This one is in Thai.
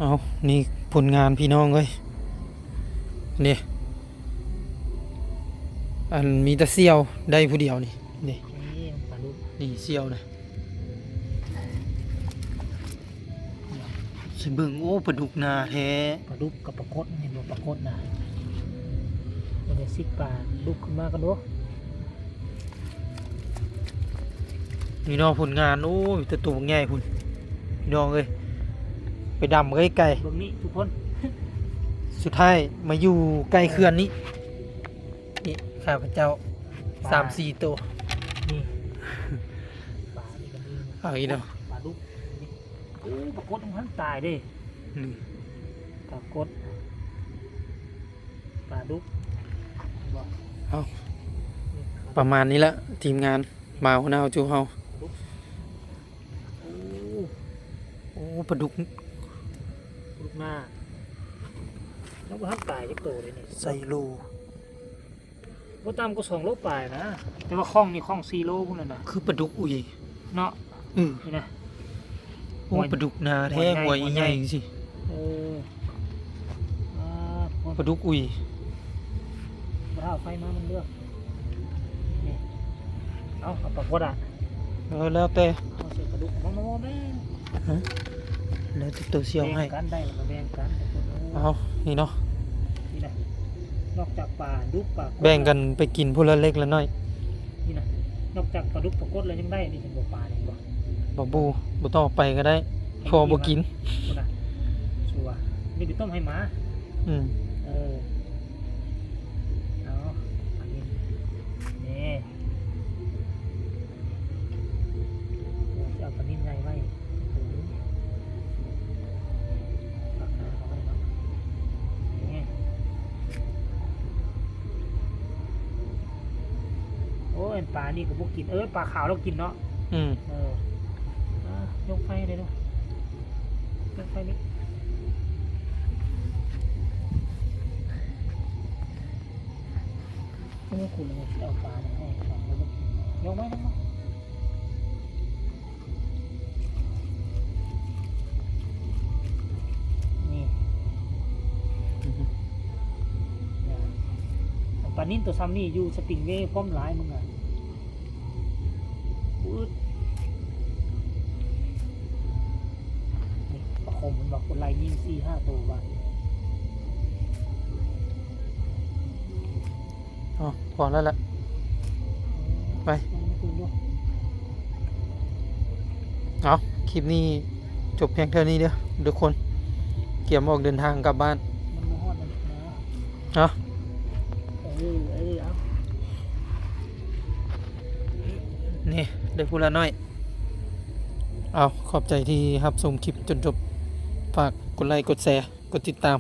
เอานี่ผลงานพี่น้องเอ้ยนี่อันมีแต่เสี่ยวได้ผู้เดียวนี่นี่ นี่ปลาดุก นี่เสี่ยวนะสิเบิ่งโอ้ปลาดุกนาแท้ ปลาดุกกับปลาคดเห็นบ่ปลาคดนะมันจะซิกปลาดุกขึ้นมากันดู นี่น้องผลงานโอ้ยแต่ตัวใหญ่พุ่นพี่น้องเอ้ยไปดำไกล เบิ่งนี่ทุกคน ๆสุดท้ายมาอยู่ใกล้เขื่อนนี้นี่ข้าพเจ้า3-4ตัว นี่ปลานี่ก็มี เอาอีกแล้ว ปลาดุกนี่โอ้ปลาคดมันตายเด้ นี่ ปลาคดปลาดุกบ่ เอา นี่ ประมาณนี้ละทีมงานมาหัวหน้าจูเฮา โอ้ โอ้ปลาดุก ลูกหน้าแล้วก็ห้ามตายจักโตเลยนี่ ใส่โล บ่ตามก็2 โลปลายนะแต่ว่าคล่องนี่คล่อง4 โลพุ่นน่ะนะ คือปลาดุกอุ้ย เนาะ อือ นี่นะ โอ้ปลาดุกนาแท้หัวใหญ่ๆจังสิ เอออ่าพอ ปลาดุกอุ้ย ถ้าเอาไฟมามันเลือกนี่เอาปลาคดอ่ะ แล้วแต่ เอาใส่ปลาดุกมองแม่ง แล้วแต่ตัวเสี่ยวให้ แบ่งกันได้แล้วก็แบ่งกัน เอานี่เนาะ นี่นะนอกจากปลาดุกปลาคด แบ่งกันไปกินพละเล็กละน้อย นี่นะนอกจากปลาดุกปลาคดแล้วยังได้นี่เห็นบ่ปลาเนี่ยบ่ บ่บูบ่ต้องเอาไปก็ได้พอบ่กิน คนน่ะชัวร์นี่ไปต้มให้หมา อืม เออเอาอันนี้นี่โอ้จะเอาปลานิ่มใหญ่ไว้โอ้โหตักหน้าเขาไว้เนาะนี่โอ้ยปลานี่ก็พวกกินปลาขาวเรากินเนาะ อืม ยกไฟเลยดูยกไฟนี้ไม่คุณเลยเอาปลาเนี่ยให้สองแล้วยกไหมนะนี่ปลานิ่นตัวซ้ำนี่อยู่สปริงเวย์พร้อมหลายมึงอ่ะปื๊ดนี่ประคมมันบอกคนไล่ยิง4-5 ตัวบ้าง อ๋อพอแล้วล่ะ ไป เอาคลิปนี้จบเพียงเท่านี้เด้อทุกคนเกี่ยมออกเดินทางกลับบ้าน มันมาฮอดมันนะ เนาะ เอา นี่ได้พูดละน้อยเอาขอบใจที่รับชมคลิปจนจบฝากกดไลค์กดแชร์กดติดตาม